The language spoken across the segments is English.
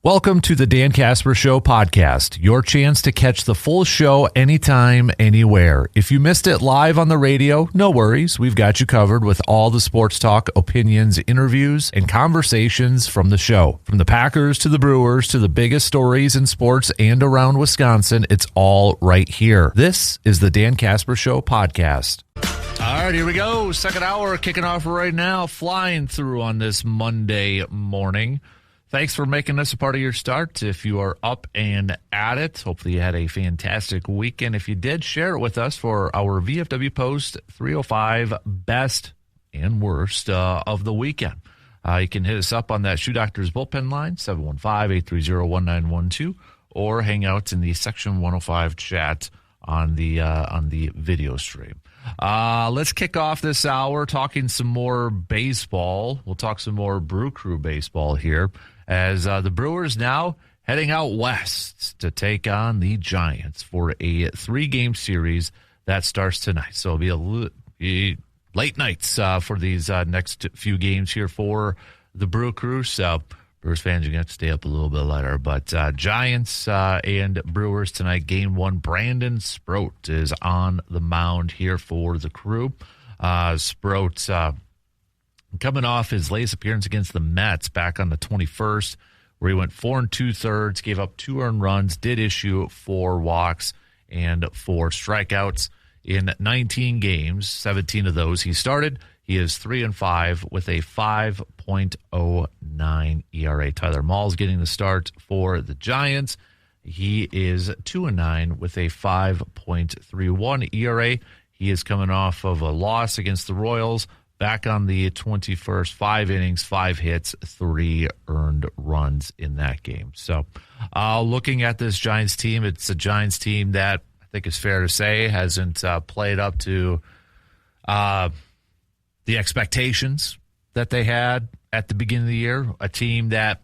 Welcome to the Dan Casper Show podcast, your chance to catch the full show anytime, anywhere. If you missed it live on the radio, no worries. We've got you covered with all the sports talk, opinions, interviews, and conversations from the show. From the Packers to the Brewers to the biggest stories in sports and around Wisconsin, it's all right here. This is the Dan Casper Show podcast. All right, here we go. Second hour kicking off right now, flying through on this Monday morning. Thanks for making this a part of your start. If you are up and at it, hopefully you had a fantastic weekend. If you did, share it with us for our VFW Post 305 best and worst of the weekend. You can hit us up on that Shoe Doctors bullpen line, 715-830-1912, or hang out in the Section 105 chat on the video stream. Let's kick off this hour talking some more baseball. We'll talk some more Brew Crew baseball here as the Brewers now heading out west to take on the Giants for a 3-game series that starts tonight. So it'll be late nights for these next few games here for the Brew Crew. So Brewers fans are going to have to stay up a little bit later. But Giants and Brewers tonight, Game 1. Brandon Sproat is on the mound here for the Crew. Sproat coming off his latest appearance against the Mets back on the 21st, where he went 4 2/3, gave up 2 earned runs, did issue 4 walks and 4 strikeouts in 19 games. 17 of those he started. He is 3-5 with a 5.09 ERA. Tyler Mahl's getting the start for the Giants. He is 2-9 with a 5.31 ERA. He is coming off of a loss against the Royals back on the 21st. 5 innings, 5 hits, 3 earned runs in that game. So looking at this Giants team, it's a Giants team that I think is fair to say hasn't played up to the expectations that they had at the beginning of the year. A team that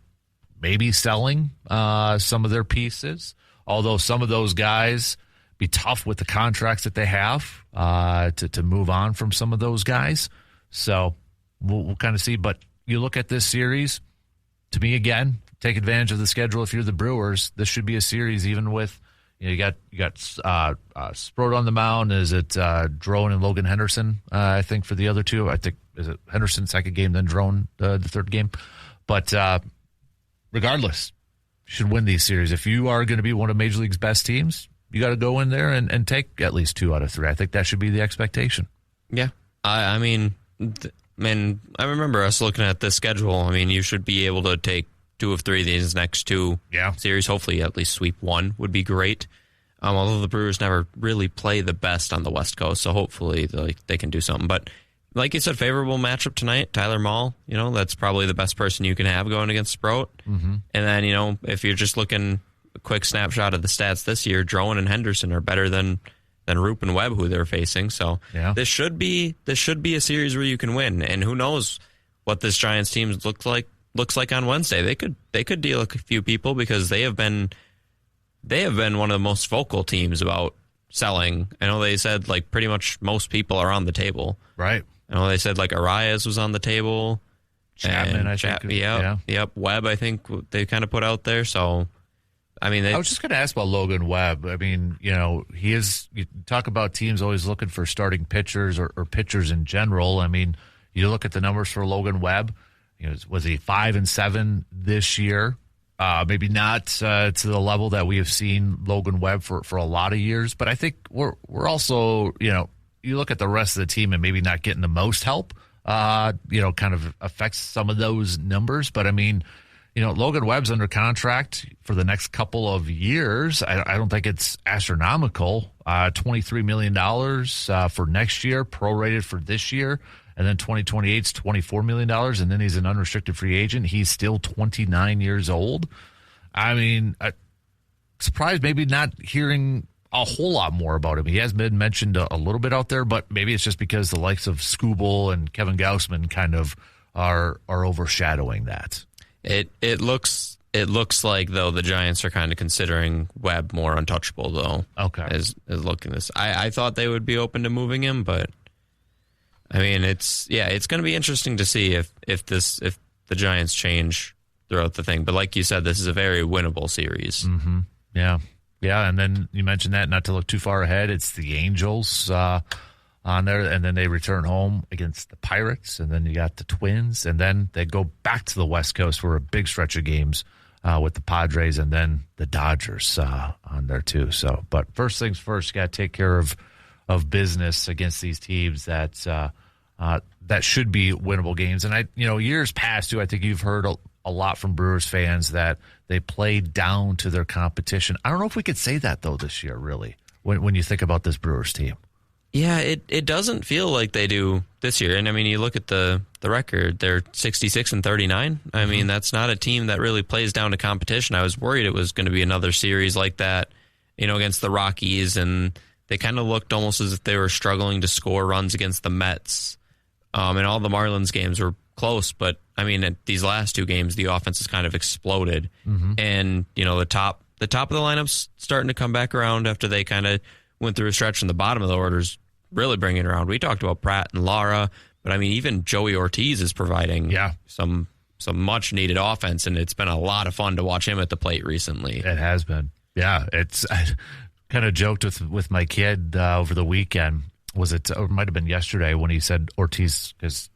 may be selling some of their pieces, although some of those guys be tough with the contracts that they have to move on from some of those guys. So we'll kind of see. But you look at this series, to me, again, take advantage of the schedule. If you're the Brewers, this should be a series even with, you got Sproat on the mound. Is it Drone and Logan Henderson? I think for the other two, I think is it Henderson second game, then Drone the third game. But regardless, you should win these series. If you are going to be one of Major League's best teams, you got to go in there and take at least 2 out of 3. I think that should be the expectation. Yeah, I mean, I remember us looking at this schedule. I mean, you should be able to take 2 of 3 of these next 2 series. Hopefully, at least sweep 1 would be great. Although the Brewers never really play the best on the West Coast, so hopefully they can do something. But like you said, favorable matchup tonight. Tyler Mahl, that's probably the best person you can have going against Sproat. Mm-hmm. And then, if you're just looking a quick snapshot of the stats this year, Drone and Henderson are better than Roop and Webb, who they're facing. So this should be a series where you can win. And who knows what this Giants team looks like on Wednesday. They could deal a few people because they have been one of the most vocal teams about selling. I know they said pretty much most people are on the table. Right. I know they said Arias was on the table. Chapman, I think. Yep. Webb, I think they kind of put out there. So, I mean, I was just going to ask about Logan Webb. I mean, you talk about teams always looking for starting pitchers or pitchers in general. I mean, you look at the numbers for Logan Webb. Was he 5-7 this year? Maybe not to the level that we have seen Logan Webb for a lot of years, but I think we're also, you look at the rest of the team and maybe not getting the most help, kind of affects some of those numbers. But I mean, Logan Webb's under contract for the next couple of years. I don't think it's astronomical. $23 million for next year, prorated for this year. And then 2028 is $24 million, and then he's an unrestricted free agent. He's still 29 years old. I mean, surprised maybe not hearing a whole lot more about him. He has been mentioned a little bit out there, but maybe it's just because the likes of Skubal and Kevin Gausman kind of are overshadowing that. It looks like, though, the Giants are kind of considering Webb more untouchable, though. Okay. As looking this. I thought they would be open to moving him, but I mean, it's going to be interesting to see if the Giants change throughout the thing. But like you said, this is a very winnable series. Mm-hmm. Yeah. Yeah, and then you mentioned that, not to look too far ahead, it's the Angels on there, and then they return home against the Pirates, and then you got the Twins, and then they go back to the West Coast for a big stretch of games with the Padres, and then the Dodgers on there too. So, but first things first, you got to take care of business against these teams that should be winnable games. And years past too, I think you've heard a lot from Brewers fans that they play down to their competition. I don't know if we could say that though this year, really, when you think about this Brewers team. Yeah, it doesn't feel like they do this year. And I mean, you look at the record, they're 66-39. I mean, that's not a team that really plays down to competition. I was worried it was going to be another series like that, against the Rockies, and they kind of looked almost as if they were struggling to score runs against the Mets. And all the Marlins games were close, but I mean, at these last two games, the offense has kind of exploded. And, the top of the lineup's starting to come back around after they kind of went through a stretch, and the bottom of the order's really bringing it around. We talked about Pratt and Lara, but I mean, even Joey Ortiz is providing some much needed offense, and it's been a lot of fun to watch him at the plate recently. It has been. Yeah, I kind of joked with my kid over the weekend. Or it might have been yesterday when he said Ortiz, because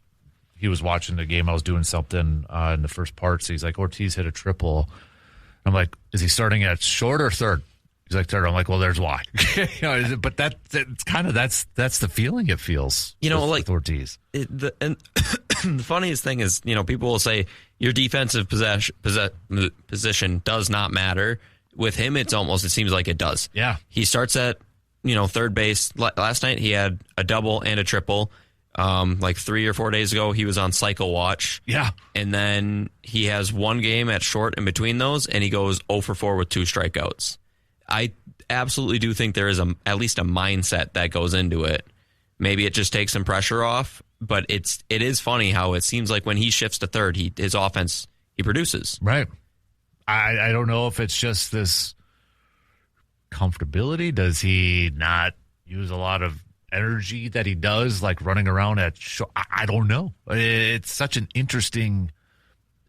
he was watching the game. I was doing something in the first part, so he's like, Ortiz hit a triple. I'm like, is he starting at short or third? He's like, third. I'm like, well, there's why. But it's kind of that's the feeling it feels. With Ortiz. And the funniest thing is, people will say your defensive position does not matter. With him, it seems like it does. Yeah, he starts at third base. Last night he had a double and a triple. Like 3 or 4 days ago, he was on cycle watch. Yeah. And then he has one game at short in between those, and he goes 0 for 4 with 2 strikeouts. I absolutely do think there is at least a mindset that goes into it. Maybe it just takes some pressure off, but it is funny how it seems like when he shifts to third, his offense, he produces. Right. I don't know if it's just this comfortability. Does he not use a lot of energy that he does, like running around at I don't know. It's such an interesting.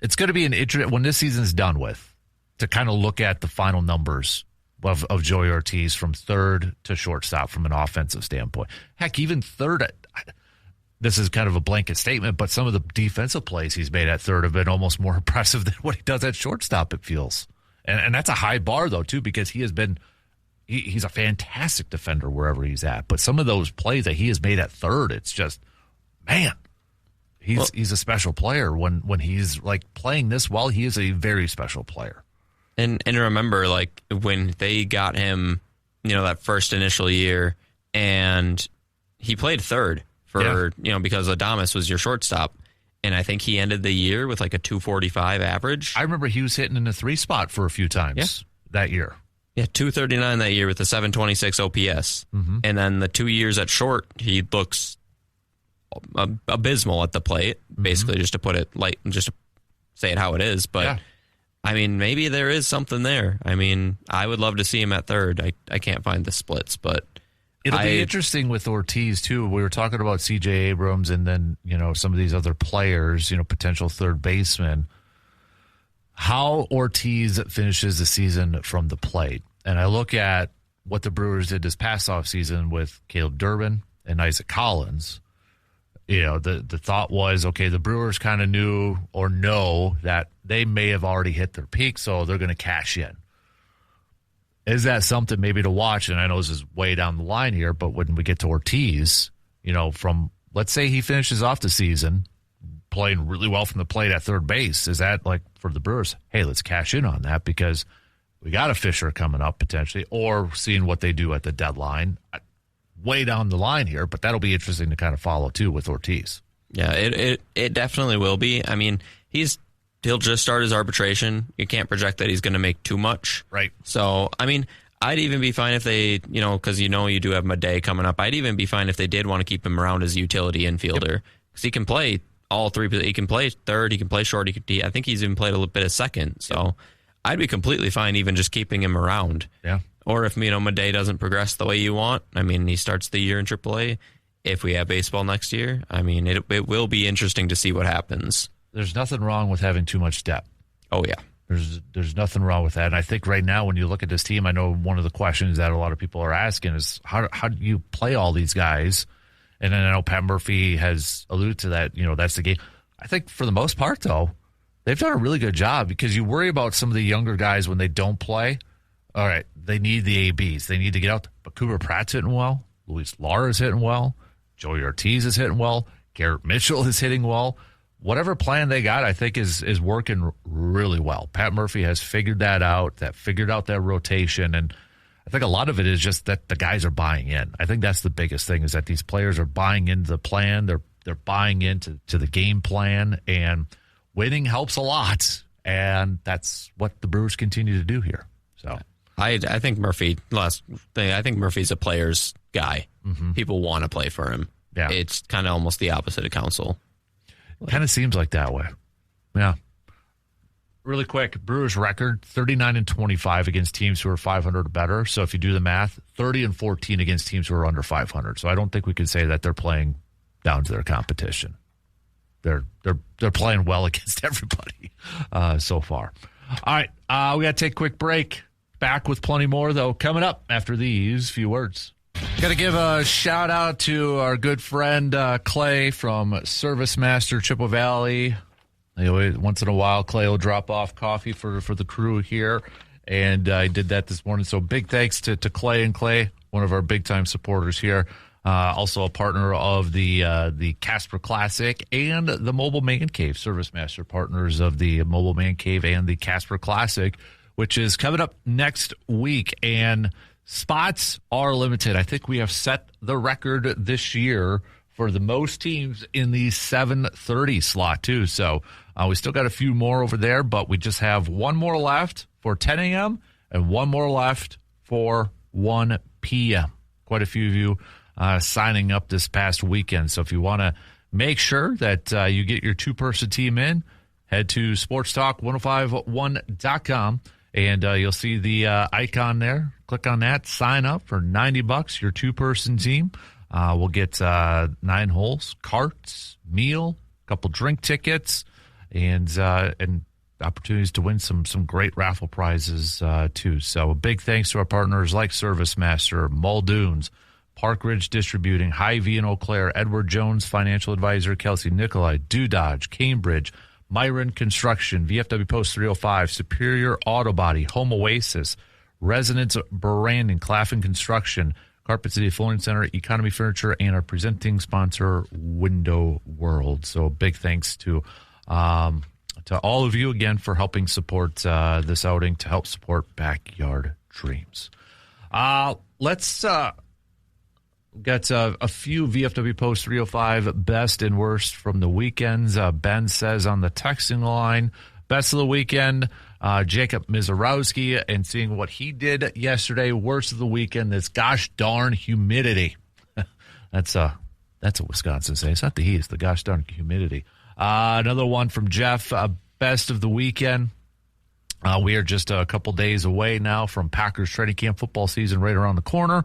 It's going to be an interesting when this season's done with, to kind of look at the final numbers of Joey Ortiz from third to shortstop from an offensive standpoint. Heck, even third. This is kind of a blanket statement, but some of the defensive plays he's made at third have been almost more impressive than what he does at shortstop, it feels. And that's a high bar, though, too, because he has been. He's a fantastic defender wherever he's at. But some of those plays that he has made at third, it's just, man, he's a special player. When he's like playing this well, he is a very special player. And remember, like when they got him, that first initial year, and he played third for because Adames was your shortstop, and I think he ended the year with like a 245 average. I remember he was hitting in the 3 spot for a few times that year. Yeah, 239 that year with a 726 OPS. And then the 2 years at short, he looks abysmal at the plate, basically, just to put it just to say it how it is. But, I mean, maybe there is something there. I mean, I would love to see him at third. I can't find the splits, but it'll be interesting with Ortiz, too. We were talking about C.J. Abrams and then, some of these other players, potential third basemen. How Ortiz finishes the season from the plate. And I look at what the Brewers did this past offseason with Caleb Durbin and Isaac Collins. The thought was, okay, the Brewers kind of knew or know that they may have already hit their peak, so they're going to cash in. Is that something maybe to watch? And I know this is way down the line here, but when we get to Ortiz, from, let's say he finishes off the season playing really well from the plate at third base, is that like for the Brewers, hey, let's cash in on that because we got a Fisher coming up potentially, or seeing what they do at the deadline way down the line here, but that'll be interesting to kind of follow too with Ortiz. Yeah, it definitely will be. I mean, he'll just start his arbitration. You can't project that he's going to make too much. Right. So, I mean, I'd even be fine if they, because you do have Madej coming up. I'd even be fine if they did want to keep him around as a utility infielder because he can play all three. He can play third. He can play short. I think he's even played a little bit of second. So I'd be completely fine even just keeping him around. Yeah. Or if Madej doesn't progress the way you want, I mean, he starts the year in AAA. If we have baseball next year, I mean, it will be interesting to see what happens. There's nothing wrong with having too much depth. Oh, yeah. There's nothing wrong with that. And I think right now when you look at this team, I know one of the questions that a lot of people are asking is how do you play all these guys? And then I know Pat Murphy has alluded to that, that's the game. I think for the most part, though, they've done a really good job because you worry about some of the younger guys when they don't play. All right, they need the ABs. They need to get out. But Cooper Pratt's hitting well. Luis Lara is hitting well. Joey Ortiz is hitting well. Garrett Mitchell is hitting well. Whatever plan they got, I think, is working really well. Pat Murphy has figured out that rotation, and I think a lot of it is just that the guys are buying in. I think that's the biggest thing is that these players are buying into the plan. They're buying into the game plan, and winning helps a lot, and that's what the Brewers continue to do here. So I think Murphy. Last thing, I think Murphy's a player's guy. Mm-hmm. People want to play for him. Yeah, it's kind of almost the opposite of Counsell. Kind of seems like that way. Yeah. Really quick, Brewers record 39-25 against teams who are 500 or better. So if you do the math, 30-14 against teams who are under 500. So I don't think we can say that they're playing down to their competition. They're playing well against everybody so far. All right, we got to take a quick break. Back with plenty more, though, coming up after these few words. Got to give a shout out to our good friend Clay from Service Master Chippewa Valley. Once in a while, Clay will drop off coffee for the crew here, and I did that this morning. So big thanks to Clay and Clay, one of our big time supporters here. Also a partner of the Casper Classic and the Mobile Man Cave. Service Master partners of the Mobile Man Cave and the Casper Classic, which is coming up next week, and spots are limited. I think we have set the record this year for the most teams in the 7:30 slot, too. So we still got a few more over there, but we just have one more left for 10 a.m. and one more left for 1 p.m. Quite a few of you signing up this past weekend. So if you want to make sure that you get your two-person team in, head to sportstalk1051.com. And you'll see the icon there. Click on that. Sign up for $90. Your two-person team will get 9 holes, carts, meal, a couple drink tickets, and opportunities to win some great raffle prizes too. So a big thanks to our partners like Service Master, Muldoon's, Park Ridge Distributing, Hy-Vee and Eau Claire, Edward Jones Financial Advisor, Kelsey Nicolai, Dodge, Cambridge, Myron Construction, VFW Post 305, Superior Auto Body, Home Oasis, Resonance Branding, Claflin Construction, Carpet City Flooring Center, Economy Furniture, and our presenting sponsor, Window World. So big thanks to all of you again for helping support this outing to help support Backyard Dreams. Let's got a few VFW Post 305 best and worst from the weekends. Ben says on the texting line, best of the weekend, Jacob Mizorowski, and seeing what he did yesterday. Worst of the weekend, this gosh darn humidity. That's a Wisconsin saying. It's not the heat, it's the gosh darn humidity. Another one from Jeff, best of the weekend. We are just a couple days away now from Packers training camp, football season right around the corner.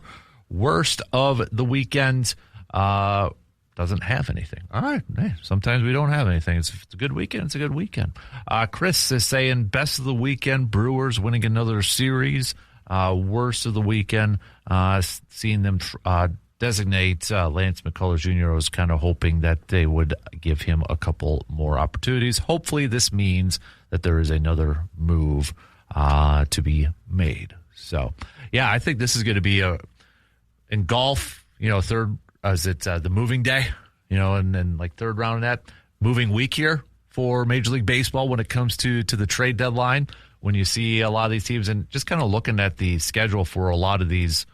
Worst of the weekend, doesn't have anything. All right. Hey, sometimes we don't have anything. If it's a good weekend, it's a good weekend. Chris is saying best of the weekend, Brewers winning another series. Worst of the weekend, seeing them designate Lance McCullers Jr. I was kind of hoping that they would give him a couple more opportunities. Hopefully this means that there is another move to be made. So, yeah, I think this is going to be in golf, third, is it the moving day, and then like third round of that moving week here for Major League Baseball when it comes to the trade deadline, when you see a lot of these teams and just kind of looking at the schedule for a lot of these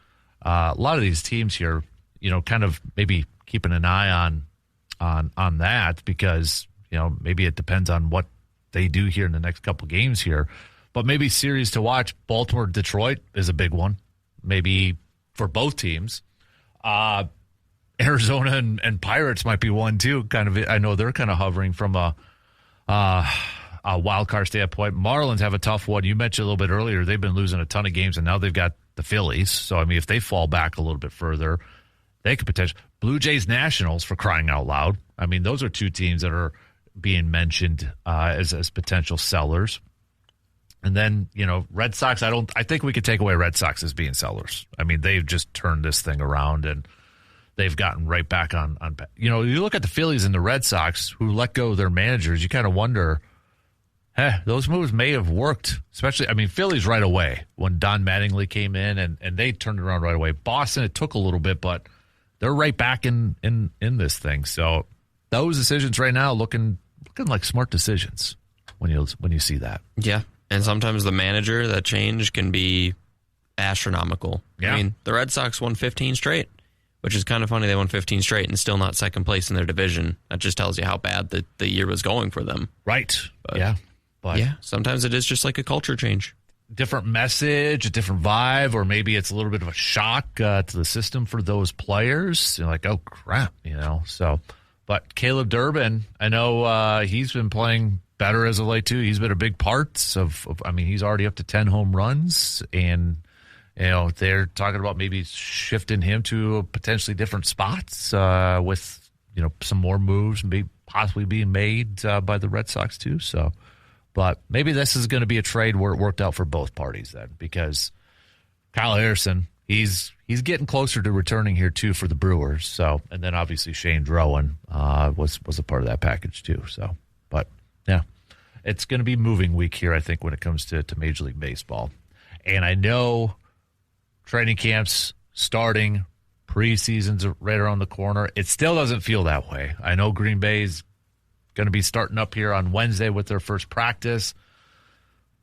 teams here, kind of maybe keeping an eye on that because, maybe it depends on what they do here in the next couple games here, but maybe series to watch. Baltimore, Detroit is a big one. Maybe for both teams. Arizona and Pirates might be one too. Kind of, I know they're kind of hovering from a wild card standpoint. Marlins have a tough one. You mentioned a little bit earlier, they've been losing a ton of games, and now they've got the Phillies. So, I mean, if they fall back a little bit further, they could potentially. Blue Jays Nationals, for crying out loud. I mean, those are two teams that are being mentioned as potential sellers. And then, Red Sox, I think we could take away Red Sox as being sellers. I mean, they've just turned this thing around and they've gotten right back on. You look at the Phillies and the Red Sox who let go of their managers, you kind of wonder, those moves may have worked. Especially, Phillies right away when Don Mattingly came in and they turned it around right away. Boston, it took a little bit, but they're right back in this thing. So those decisions right now looking like smart decisions when you see that. Yeah. And sometimes the manager, that change can be astronomical. Yeah. The Red Sox won 15 straight, which is kind of funny. They won 15 straight and still not second place in their division. That just tells you how bad the year was going for them. Right. But sometimes it is just like a culture change. Different message, a different vibe, or maybe it's a little bit of a shock to the system for those players. You're like, oh, crap, So, but Caleb Durbin, I know he's been playing better as of late too. He's been a big part of he's already up to 10 home runs, and they're talking about maybe shifting him to potentially different spots with some more moves maybe possibly being made by the Red Sox too. So, but maybe this is going to be a trade where it worked out for both parties then, because Kyle Harrison, he's getting closer to returning here too for the Brewers. So, and then obviously Shane Drowan was a part of that package too. So, but yeah, it's going to be moving week here, I think, when it comes to Major League Baseball. And I know training camps starting, preseason's right around the corner. It still doesn't feel that way. I know Green Bay's going to be starting up here on Wednesday with their first practice.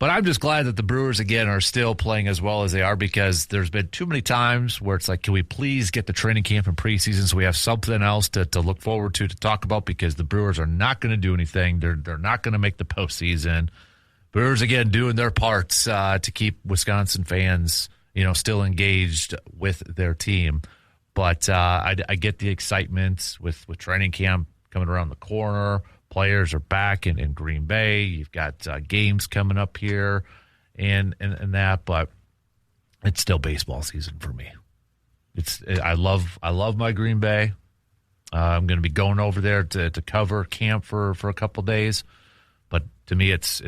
But I'm just glad that the Brewers, again, are still playing as well as they are, because there's been too many times where it's like, can we please get the training camp and preseason so we have something else to look forward to talk about, because the Brewers are not going to do anything. They're not going to make the postseason. Brewers, again, doing their parts to keep Wisconsin fans, still engaged with their team. But I get the excitement with training camp coming around the corner. Players are back in Green Bay. You've got games coming up here and that, but it's still baseball season for me. I love my Green Bay. I'm going to be going over there to cover camp for a couple days, but to me, it's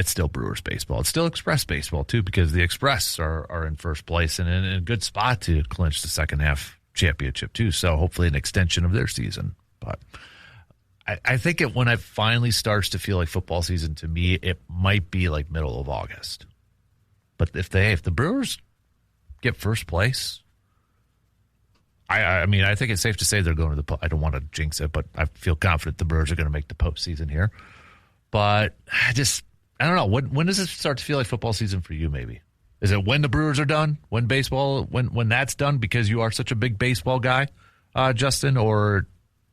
still Brewers baseball. It's still Express baseball too, because the Express are in first place and in a good spot to clinch the second half championship too. So hopefully an extension of their season, but. I think when it finally starts to feel like football season, to me, it might be like middle of August. But if the Brewers get first place, I think it's safe to say they're going to I don't want to jinx it, but I feel confident the Brewers are going to make the postseason here. But I don't know. When does it start to feel like football season for you? Maybe is it when the Brewers are done, when baseball, when that's done, because you are such a big baseball guy, Justin, or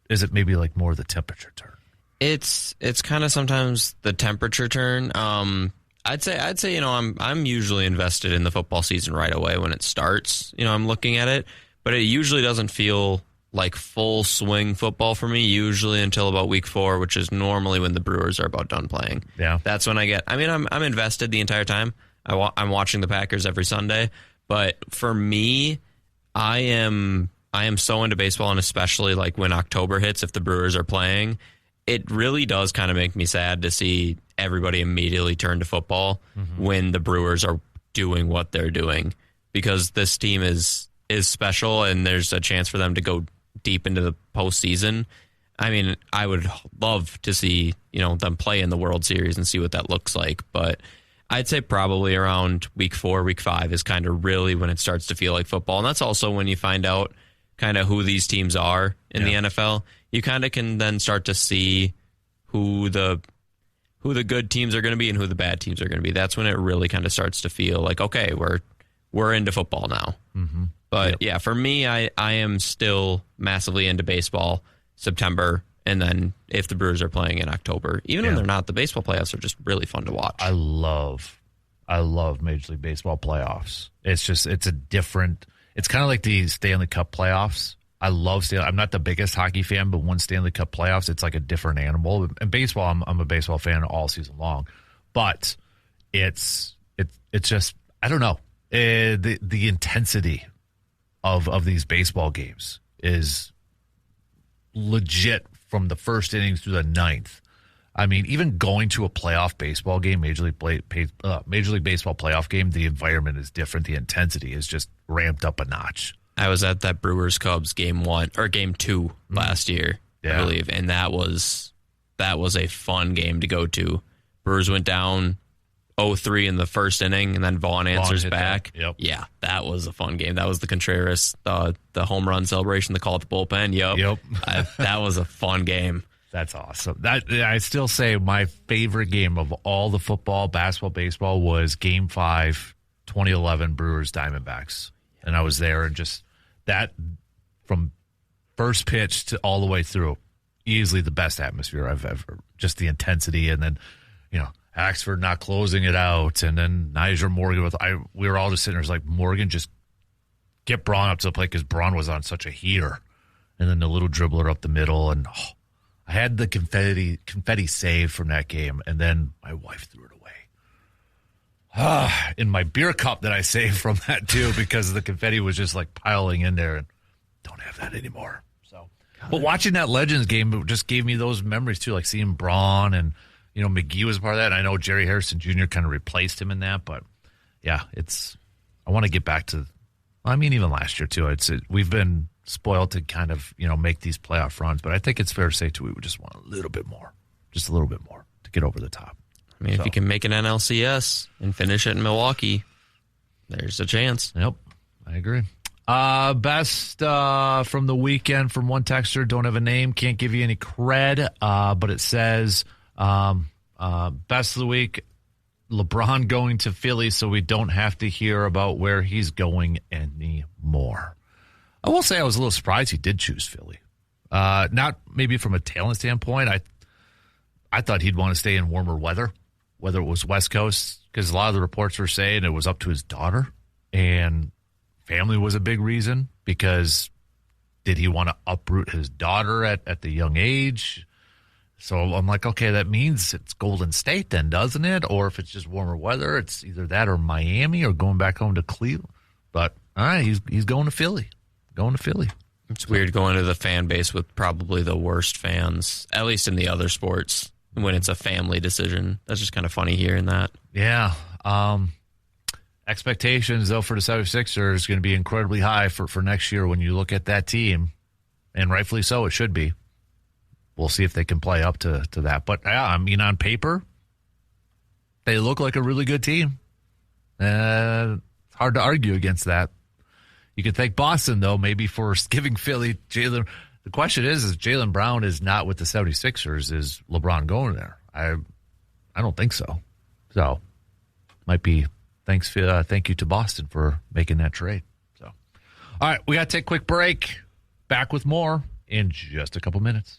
is it maybe like more the temperature turn? It's kind of sometimes the temperature turn. I'd say I'm usually invested in the football season right away when it starts. I'm looking at it, but it usually doesn't feel like full swing football for me. Usually until about week 4, which is normally when the Brewers are about done playing. Yeah, that's when I'm invested the entire time. I'm watching the Packers every Sunday, but for me, I am so into baseball, and especially like when October hits, if the Brewers are playing, it really does kind of make me sad to see everybody immediately turn to football when the Brewers are doing what they're doing, because this team is special and there's a chance for them to go deep into the postseason. I would love to see, them play in the World Series and see what that looks like, but I'd say probably around week 4, week 5 is kind of really when it starts to feel like football. And that's also when you find out kind of who these teams are in the NFL. You kind of can then start to see who the good teams are going to be and who the bad teams are going to be. That's when it really kind of starts to feel like, okay, we're into football now. Mm-hmm. But yeah, for me, I am still massively into baseball September, and then if the Brewers are playing in October, even when they're not, the baseball playoffs are just really fun to watch. I love Major League Baseball playoffs. It's kind of like the Stanley Cup playoffs. I love Stanley. I'm not the biggest hockey fan, but when Stanley Cup playoffs, it's like a different animal. And baseball, I'm a baseball fan all season long, but it's just, I don't know, the intensity of these baseball games is legit from the first inning through the ninth. I mean, even going to a playoff baseball game, Major League Baseball playoff game, the environment is different. The intensity is just ramped up a notch. I was at that Brewers Cubs game 2 last year, I believe, and that was a fun game to go to. Brewers went down 0-3 in the first inning, and then Vaughn answers back. Yep. Yeah, that was a fun game. That was the Contreras, the home run celebration, the call at the bullpen. Yep. That was a fun game. That's awesome. I still say my favorite game of all the football, basketball, baseball was Game 5, 2011 Brewers Diamondbacks. And I was there, and just that from first pitch to all the way through, easily the best atmosphere I've ever. Just the intensity, and then, Axford not closing it out, and then Niger Morgan we were all just sitting there like, Morgan, just get Braun up to the plate, because Braun was on such a heater, and then the little dribbler up the middle, and I had the confetti saved from that game, and then my wife threw it away. In my beer cup that I saved from that too, because the confetti was just like piling in there, and don't have that anymore. So, but watching that Legends game, it just gave me those memories too, like seeing Braun, and McGee was part of that. And I know Jerry Harrison Jr. kind of replaced him in that, but yeah, I want to get back to. Even last year too. We've been spoiled to kind of make these playoff runs, but I think it's fair to say too we would just want a little bit more, just a little bit more to get over the top. If you can make an NLCS and finish it in Milwaukee, there's a chance. Yep, I agree. Best from the weekend from one texter, don't have a name, can't give you any cred, but it says best of the week, LeBron going to Philly so we don't have to hear about where he's going anymore. I will say I was a little surprised he did choose Philly. Not maybe from a talent standpoint. I thought he'd want to stay in warmer weather, whether it was West Coast, because a lot of the reports were saying it was up to his daughter, and family was a big reason, because did he want to uproot his daughter at the young age? So I'm like, okay, that means it's Golden State then, doesn't it? Or if it's just warmer weather, it's either that or Miami or going back home to Cleveland. But all right, he's going to Philly. It's weird going to the fan base with probably the worst fans, at least in the other sports, when it's a family decision. That's just kind of funny hearing that. Yeah. Expectations, though, for the 76ers is going to be incredibly high for next year when you look at that team, and rightfully so, it should be. We'll see if they can play up to that. But, yeah, on paper, they look like a really good team. It's hard to argue against that. You could thank Boston, though, maybe for giving Philly Jaylen. The question is Jaylen Brown is not with the 76ers. Is LeBron going there? I don't think so. So, might be thank you to Boston for making that trade. So, all right, we got to take a quick break. Back with more in just a couple minutes.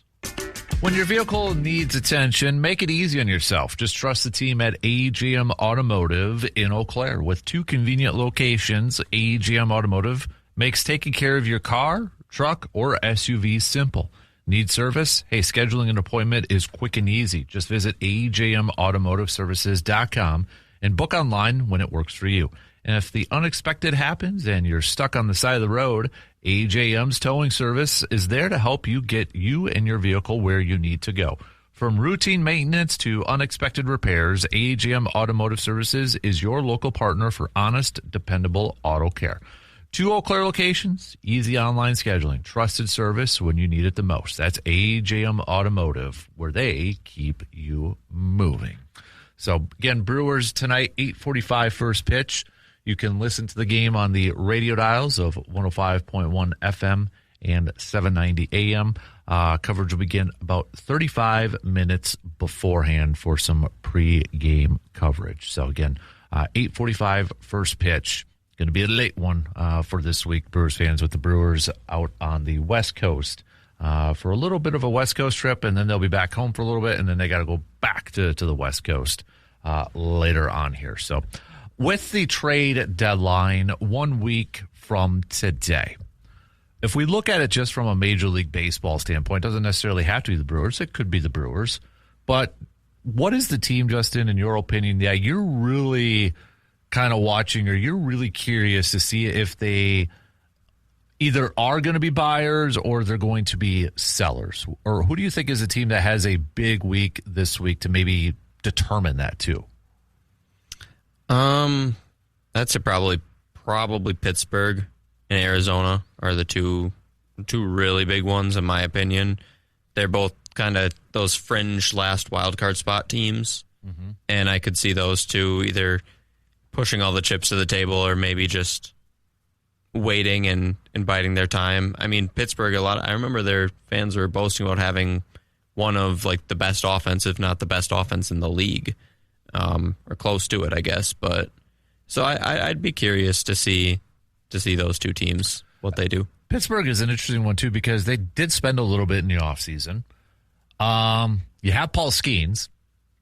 When your vehicle needs attention, make it easy on yourself. Just trust the team at AGM Automotive in Eau Claire. With 2 convenient locations, AGM Automotive makes taking care of your car, truck, or SUV simple. Need service? Hey, scheduling an appointment is quick and easy. Just visit ajmautomotiveservices.com and book online when it works for you. And if the unexpected happens and you're stuck on the side of the road, AJM's towing service is there to help you get you and your vehicle where you need to go. From routine maintenance to unexpected repairs, AJM Automotive Services is your local partner for honest, dependable auto care. 2 Eau Claire locations, easy online scheduling, trusted service when you need it the most. That's AJM Automotive, where they keep you moving. So, again, Brewers tonight, 8:45 first pitch. You can listen to the game on the radio dials of 105.1 FM and 790 AM. Coverage will begin about 35 minutes beforehand for some pre-game coverage. So, again, 8:45 first pitch. Going to be a late one for this week, Brewers fans, with the Brewers out on the West Coast for a little bit of a West Coast trip, and then they'll be back home for a little bit, and then they got to go back to the West Coast later on here. So, with the trade deadline 1 week from today, if we look at it just from a Major League Baseball standpoint, it doesn't necessarily have to be the Brewers. It could be the Brewers. But what is the team, Justin, in your opinion, that you're really kind of watching, or you're really curious to see if they either are going to be buyers or they're going to be sellers? Or who do you think is a team that has a big week this week to maybe determine that too? That's probably Pittsburgh and Arizona are the two really big ones in my opinion. They're both kind of those fringe last wild card spot teams, and I could see those two either pushing all the chips to the table or maybe just waiting and biding their time. I mean, Pittsburgh, I remember their fans were boasting about having one of like the best offense, if not the best offense in the league, or close to it, I guess. But so I'd be curious to see those two teams, what they do. Pittsburgh is an interesting one too because they did spend a little bit in the offseason. You have Paul Skeens.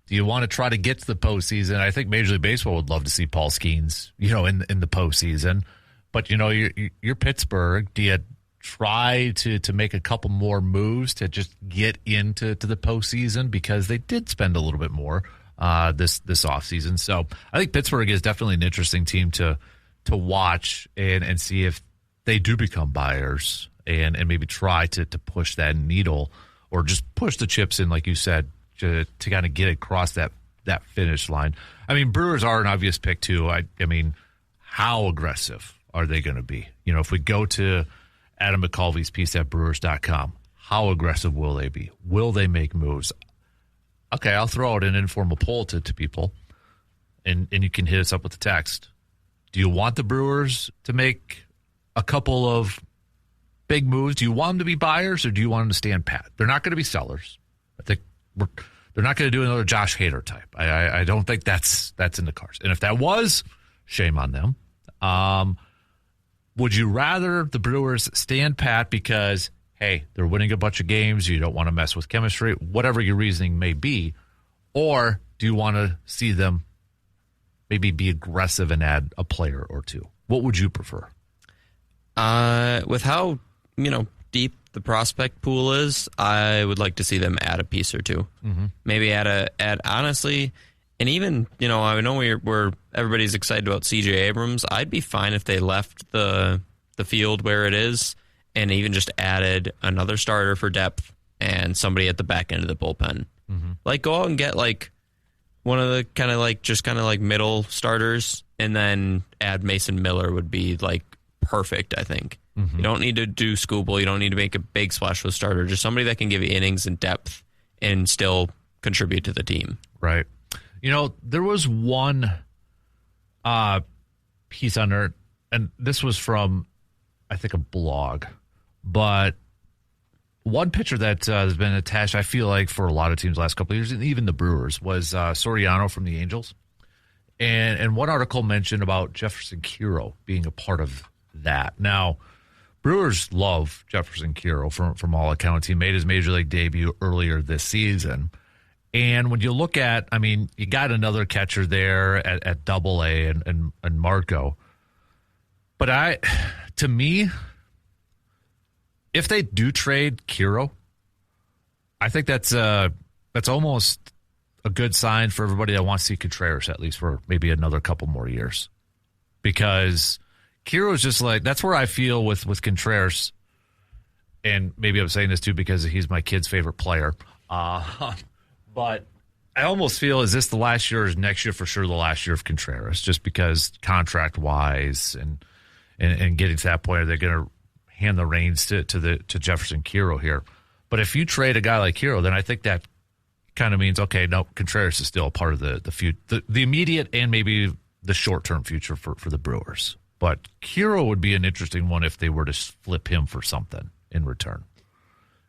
Do you want to try to get to the postseason? I think Major League Baseball would love to see Paul Skeens, in the postseason. But, you're Pittsburgh. Do you try to make a couple more moves to just get into the postseason? Because they did spend a little bit more this offseason. So I think Pittsburgh is definitely an interesting team to watch and see if they do become buyers and maybe try to push that needle or just push the chips in, like you said, to kind of get across that finish line. I mean, Brewers are an obvious pick too. I mean, how aggressive are they going to be? If we go to Adam McCulvey's piece at Brewers.com, how aggressive will they be? Will they make moves? Okay, I'll throw out an informal poll to people, and you can hit us up with the text. Do you want the Brewers to make a couple of big moves? Do you want them to be buyers, or do you want them to stand pat? They're not going to be sellers. I think they're not going to do another Josh Hader type. I don't think that's in the cards. And if that was, shame on them. Would you rather the Brewers stand pat because, hey, they're winning a bunch of games, you don't want to mess with chemistry, whatever your reasoning may be, or do you want to see them maybe be aggressive and add a player or two? What would you prefer? With how, deep the prospect pool is, I would like to see them add a piece or two. Maybe add honestly, and even, I know we're everybody's excited about CJ Abrams. I'd be fine if they left the field where it is and even just added another starter for depth and somebody at the back end of the bullpen. Like, go out and get like one of the kind of middle starters, and then add Mason Miller would be like perfect, I think. You don't need to do Skubal. You don't need to make a big splash with a starter. Just somebody that can give you innings and depth and still contribute to the team. Right. There was one piece on there, and this was from, I think, a blog, but one pitcher that has been attached, I feel like, for a lot of teams the last couple of years, and even the Brewers, was Soriano from the Angels. And one article mentioned about Jefferson Kiro being a part of that. Now, Brewers love Jefferson Kiro from all accounts. He made his Major League debut earlier this season. And when you look at, I mean, you got another catcher there at Double-A and Marco. But to me, if they do trade Kiro, I think that's almost a good sign for everybody that wants to see Contreras at least for maybe another couple more years. Because Kiro is just like, that's where I feel with Contreras, and maybe I'm saying this too because he's my kid's favorite player. But I almost feel, is this the last year or is next year for sure the last year of Contreras? Just because contract-wise and getting to that point, are they going to hand the reins to Jefferson Kiro here? But if you trade a guy like Kiro, then I think that kind of means, okay, no, Contreras is still a part of the immediate and maybe the short-term future for the Brewers. But Kiro would be an interesting one if they were to flip him for something in return,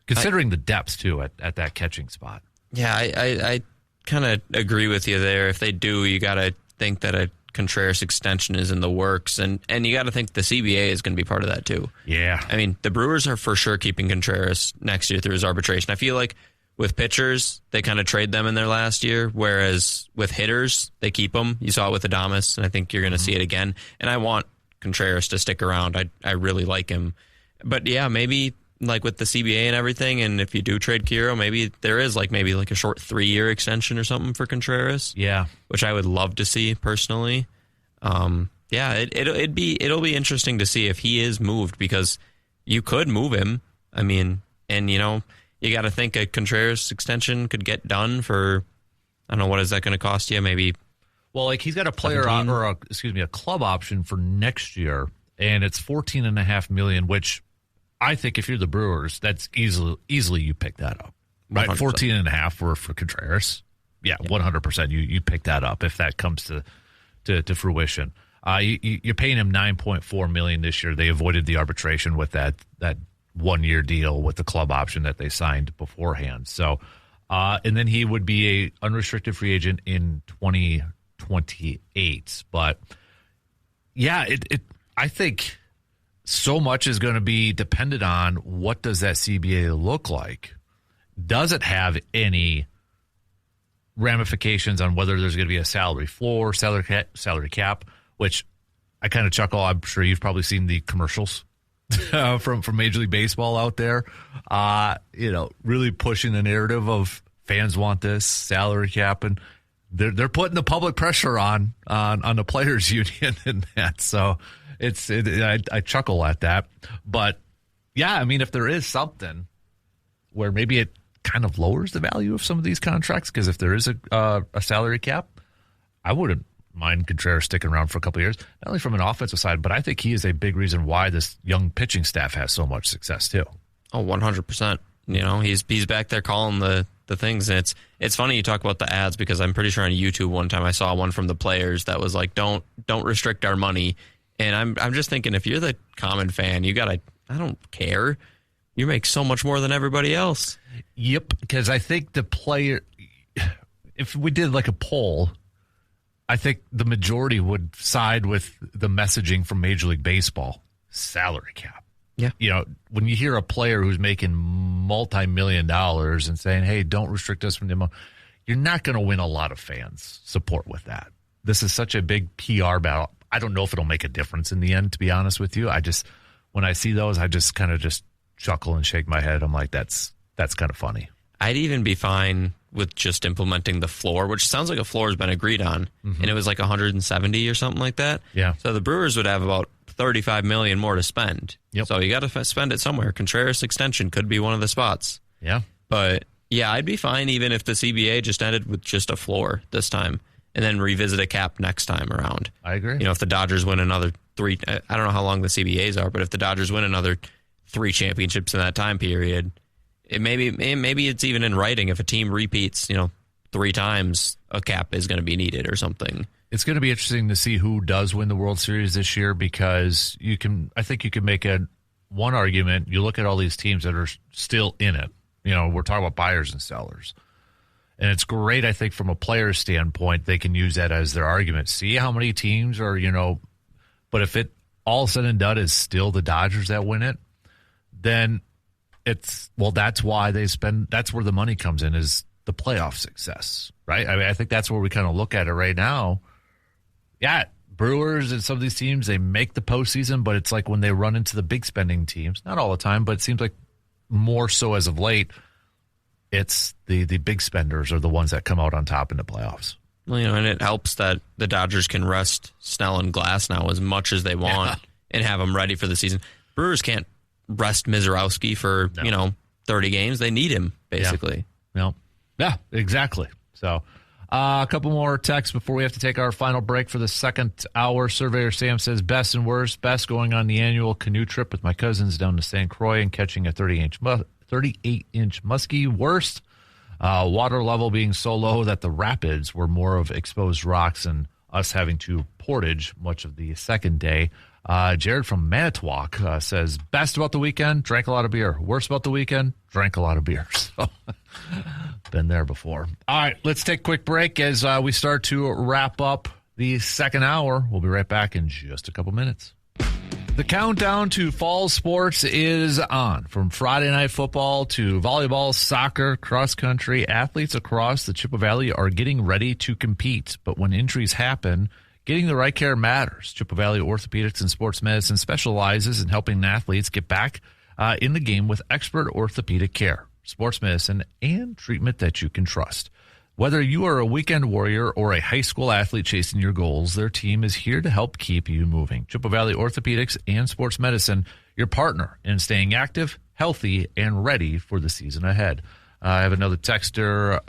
considering the depth, too, at that catching spot. Yeah, I kind of agree with you there. If they do, you got to think that a Contreras extension is in the works, and you got to think the CBA is going to be part of that too. Yeah. I mean, the Brewers are for sure keeping Contreras next year through his arbitration. I feel like with pitchers, they kind of trade them in their last year, whereas with hitters, they keep them. You saw it with Adames, and I think you're going to see it again. And I want Contreras to stick around. I really like him. But yeah, maybe like with the CBA and everything, and if you do trade Kiro, maybe there is maybe a short 3-year extension or something for Contreras. Yeah, which I would love to see personally. Yeah, it'll be interesting to see if he is moved, because you could move him. I mean, and you got to think a Contreras extension could get done for, I don't know, what is that going to cost you? Maybe. Well, like he's got a player a club option for next year, and it's $14.5 million, which I think if you're the Brewers, that's easily you pick that up, right? 14.5 for Contreras. Yeah, 100%. You pick that up if that comes to fruition. You're paying him $9.4 million this year. They avoided the arbitration with that 1-year deal with the club option that they signed beforehand. So, and then he would be a unrestricted free agent in 2028. But yeah, I think so much is going to be dependent on what does that CBA look like. Does it have any ramifications on whether there's going to be a salary floor, salary cap, which I kind of chuckle. I'm sure you've probably seen the commercials from Major League Baseball out there, really pushing the narrative of fans want this salary cap, and they're putting the public pressure on the players union and that. So I chuckle at that, but yeah, I mean, if there is something where maybe it kind of lowers the value of some of these contracts, because if there is a salary cap, I wouldn't mind Contreras sticking around for a couple of years, not only from an offensive side, but I think he is a big reason why this young pitching staff has so much success too. Oh, 100%. He's back there calling the things, and it's funny you talk about the ads, because I'm pretty sure on YouTube one time I saw one from the players that was like, don't restrict our money. And I'm just thinking, if you're the common fan, I don't care. You make so much more than everybody else. Yep, because I think the player, if we did like a poll, I think the majority would side with the messaging from Major League Baseball, salary cap. Yeah. When you hear a player who's making multi-million dollars and saying, hey, don't restrict us from the amount, you're not going to win a lot of fans support with that. This is such a big PR battle. I don't know if it'll make a difference in the end, to be honest with you. When I see those, I just kind of just chuckle and shake my head. I'm like, that's kind of funny. I'd even be fine with just implementing the floor, which sounds like a floor has been agreed on, and it was like 170 or something like that. Yeah. So the Brewers would have about $35 million more to spend. Yep. So you got to spend it somewhere. Contreras extension could be one of the spots. Yeah. But yeah, I'd be fine even if the CBA just ended with just a floor this time, and then revisit a cap next time around. I agree. If the Dodgers win another 3, I don't know how long the CBAs are, but if the Dodgers win another 3 championships in that time period, maybe it's even in writing. If a team repeats, 3 times, a cap is going to be needed or something. It's going to be interesting to see who does win the World Series this year, because I think you can make one argument. You look at all these teams that are still in it. We're talking about buyers and sellers. And it's great, I think, from a player's standpoint, they can use that as their argument. See how many teams are, but if it all said and done is still the Dodgers that win it, then that's why that's where the money comes in, is the playoff success, right? I mean, I think that's where we kind of look at it right now. Yeah, Brewers and some of these teams, they make the postseason, but it's like when they run into the big spending teams, not all the time, but it seems like more so as of late, it's the big spenders are the ones that come out on top in the playoffs. Well, and it helps that the Dodgers can rest Snell and Glass now as much as they want and have them ready for the season. Brewers can't rest Mizorowski for 30 games. They need him, basically. Yeah, exactly. So a couple more texts before we have to take our final break for the second hour. Surveyor Sam says, best and worst. Best, going on the annual canoe trip with my cousins down to St. Croix and catching a 38-inch muskie. Worst, water level being so low that the rapids were more of exposed rocks and us having to portage much of the second day. Jared from Manitowoc says, best about the weekend, drank a lot of beer. Worst about the weekend, drank a lot of beer. So, been there before. All right, let's take a quick break as we start to wrap up the second hour. We'll be right back in just a couple minutes. The countdown to fall sports is on. From Friday night football to volleyball, soccer, cross country, athletes across the Chippewa Valley are getting ready to compete. But when injuries happen, getting the right care matters. Chippewa Valley Orthopedics and Sports Medicine specializes in helping athletes get back in the game with expert orthopedic care, sports medicine, and treatment that you can trust. Whether you are a weekend warrior or a high school athlete chasing your goals, their team is here to help keep you moving. Chippewa Valley Orthopedics and Sports Medicine, your partner in staying active, healthy, and ready for the season ahead. I have another texter.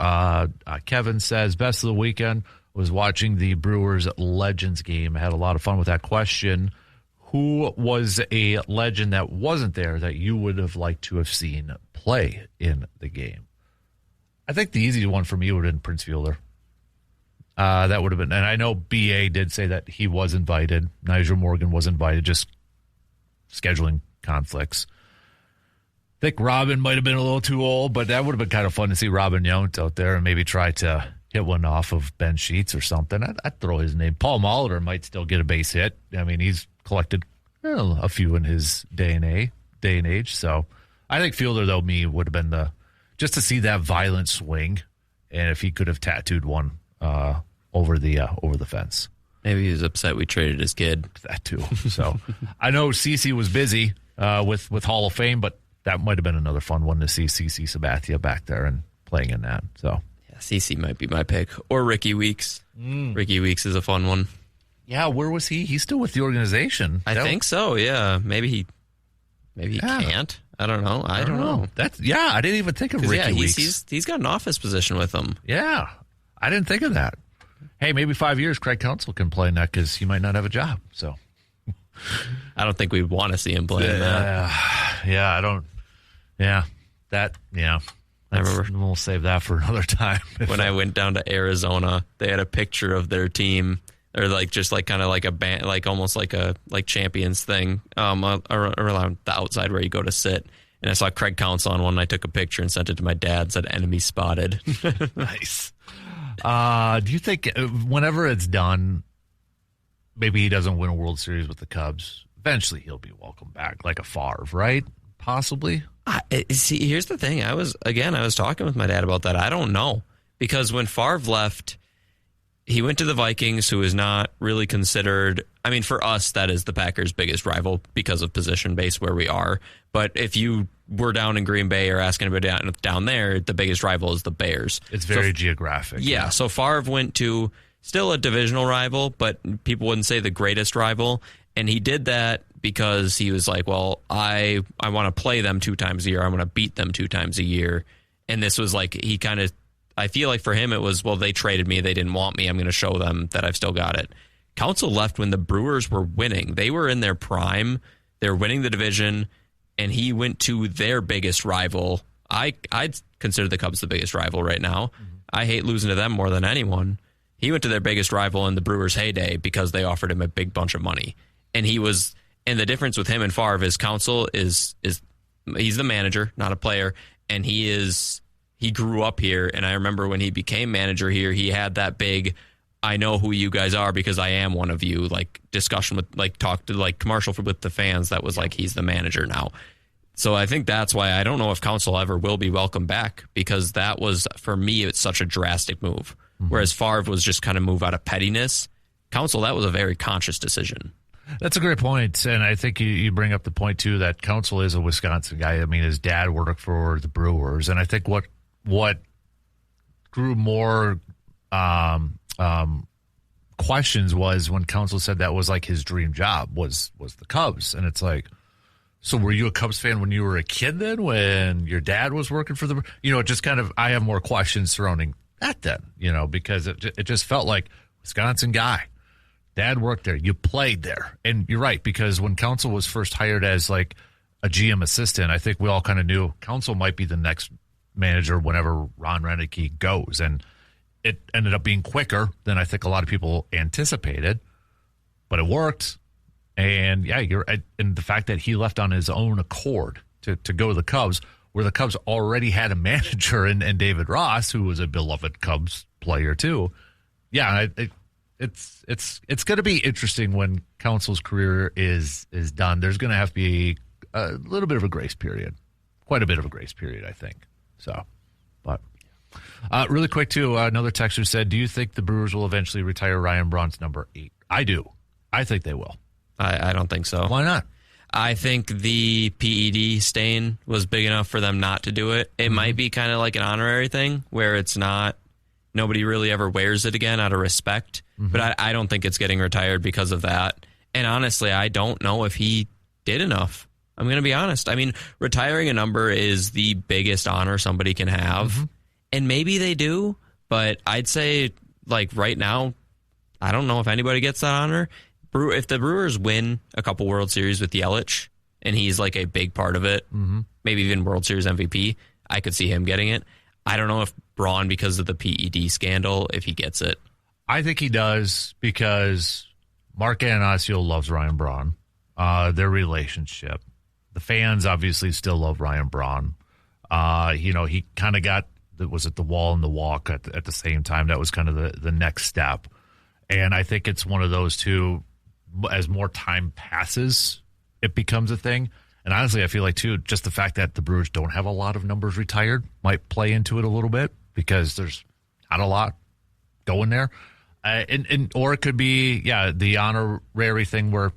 Kevin says, best of the weekend was watching the Brewers Legends game. I had a lot of fun with that question. Who was a legend that wasn't there that you would have liked to have seen play in the game? I think the easy one for me would have been Prince Fielder. That would have been, and I know BA did say that he was invited. Nigel Morgan was invited, just scheduling conflicts. I think Robin might have been a little too old, but that would have been kind of fun to see Robin Yount out there and maybe try to hit one off of Ben Sheets or something. I'd throw his name. Paul Molitor might still get a base hit. I mean, he's collected a few in his day and age. So I think Fielder, though, would have been just to see that violent swing, and if he could have tattooed one over the fence. Maybe he was upset we traded his kid. That too. So I know CeCe was busy with Hall of Fame, but that might have been another fun one to see CeCe Sabathia back there and playing in that. So yeah, CeCe might be my pick, or Ricky Weeks. Ricky Weeks is a fun one. Yeah, where was he? He's still with the organization. I think so. Yeah, maybe he can't. I don't know. I don't know. I didn't even think of Ricky Weeks. He's got an office position with him. Yeah, I didn't think of that. Hey, maybe 5 years Craig Counsell can play in that because he might not have a job. So I don't think we'd want to see him play in that. Yeah, I don't. Yeah, that. Yeah, I remember. We'll save that for another time. When I went down to Arizona, they had a picture of their team, or kind of like a band, almost like a Champions thing, around the outside where you go to sit. And I saw Craig Counsell on one, and I took a picture and sent it to my dad. Said "enemy spotted." Nice. Do you think whenever it's done, maybe he doesn't win a World Series with the Cubs? Eventually, he'll be welcomed back, like a Favre, right? Possibly. See, here's the thing. I was talking with my dad about that. I don't know, because when Favre left, he went to the Vikings, who is not really considered. I mean, for us, that is the Packers' biggest rival because of position base where we are. But if you were down in Green Bay or asking anybody down there, the biggest rival is the Bears. It's very geographic. Yeah, so Favre went to still a divisional rival, but people wouldn't say the greatest rival. And he did that because he was like, well, I want to play them 2 times a year. I want to beat them 2 times a year. And this was like, he kind of, I feel like for him it was, well, they traded me. They didn't want me. I'm going to show them that I've still got it. Counsell left when the Brewers were winning. They were in their prime. They were winning the division, and he went to their biggest rival. I'd consider the Cubs the biggest rival right now. Mm-hmm. I hate losing to them more than anyone. He went to their biggest rival in the Brewers' heyday because they offered him a big bunch of money. And the difference with him and Favre is Counsell is he's the manager, not a player, and he grew up here. And I remember when he became manager here, he had that big, I know who you guys are because I am one of you, like discussion with, like talk to, like commercial with the fans. That was like, he's the manager now. So I think that's why I don't know if Counsell ever will be welcome back, because that was, for me, it's such a drastic move. Mm-hmm. Whereas Favre was just kind of move out of pettiness. Counsell, that was a very conscious decision. That's a great point, and I think you bring up the point, too, that Counsell is a Wisconsin guy. I mean, his dad worked for the Brewers, and I think what grew more questions was when Counsell said that was like his dream job was the Cubs, and it's like, so were you a Cubs fan when you were a kid then, when your dad was working for the, it just kind of, I have more questions surrounding that then, because it just felt like Wisconsin guy. Dad worked there. You played there. And you're right, because when Counsell was first hired as like a GM assistant, I think we all kind of knew Counsell might be the next manager whenever Ron Renneke goes. And it ended up being quicker than I think a lot of people anticipated, but it worked. And yeah, and the fact that he left on his own accord to go to the Cubs, where the Cubs already had a manager in David Ross, who was a beloved Cubs player too. Yeah, it's going to be interesting when Counsell's career is done. There's going to have to be a little bit of a grace period, quite a bit of a grace period, I think. So, but really quick too, another texter said, "Do you think the Brewers will eventually retire Ryan Braun's number 8?" I do. I think they will. I don't think so. Why not? I think the PED stain was big enough for them not to do it. It might be kind of like an honorary thing where it's not, Nobody really ever wears it again out of respect. Mm-hmm. But I don't think it's getting retired because of that. And honestly, I don't know if he did enough. I'm going to be honest. I mean, retiring a number is the biggest honor somebody can have. Mm-hmm. And maybe they do. But I'd say, like, right now, I don't know if anybody gets that honor. If the Brewers win a couple World Series with Yelich, and he's like a big part of it, maybe even World Series MVP, I could see him getting it. I don't know if Braun, because of the PED scandal, if he gets it. I think he does because Mark Anastasio loves Ryan Braun. Their relationship. The fans obviously still love Ryan Braun. He kind of got, was it the wall and the walk at the same time? That was kind of the next step. And I think it's one of those two, as more time passes, it becomes a thing. And honestly, I feel like, too, just the fact that the Brewers don't have a lot of numbers retired might play into it a little bit because there's not a lot going there. Or it could be, the honorary thing where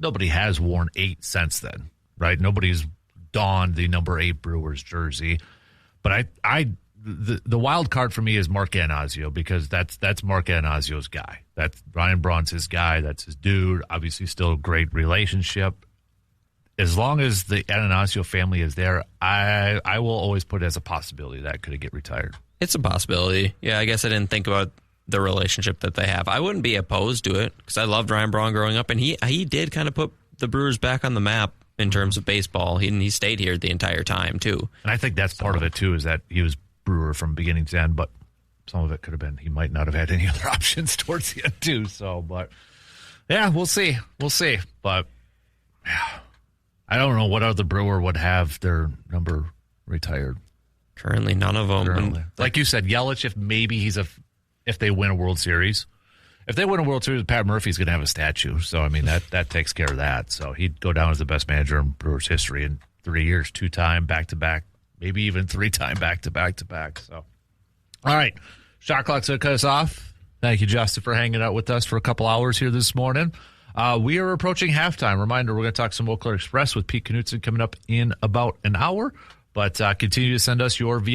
nobody has worn 8 since then, right? Nobody's donned the number 8 Brewers jersey. But the wild card for me is Mark Anastasio because that's Mark Anastasio's guy. That's Ryan Braun's his guy. That's his dude. Obviously, still a great relationship. As long as the Anastasio family is there, I will always put it as a possibility that could get retired. It's a possibility. Yeah, I guess I didn't think about the relationship that they have. I wouldn't be opposed to it because I loved Ryan Braun growing up, and he did kind of put the Brewers back on the map in terms of baseball. He stayed here the entire time, too. And I think that's part of it, too, is that he was Brewer from beginning to end, but some of it could have been he might not have had any other options towards the end, too. So, but, yeah, we'll see. We'll see. But, yeah. I don't know what other Brewer would have their number retired. Currently, none of them. Like you said, Yelich, if they win a World Series. If they win a World Series, Pat Murphy's going to have a statue. So, I mean, that takes care of that. So, he'd go down as the best manager in Brewers history in 3 years, 2-time, back-to-back, maybe even 3-time, back-to-back-to-back. So, all right. Shot clock's going to cut us off. Thank you, Justin, for hanging out with us for a couple hours here this morning. We are approaching halftime. Reminder, we're going to talk some Eau Claire Express with Pete Knutson coming up in about an hour. But continue to send us your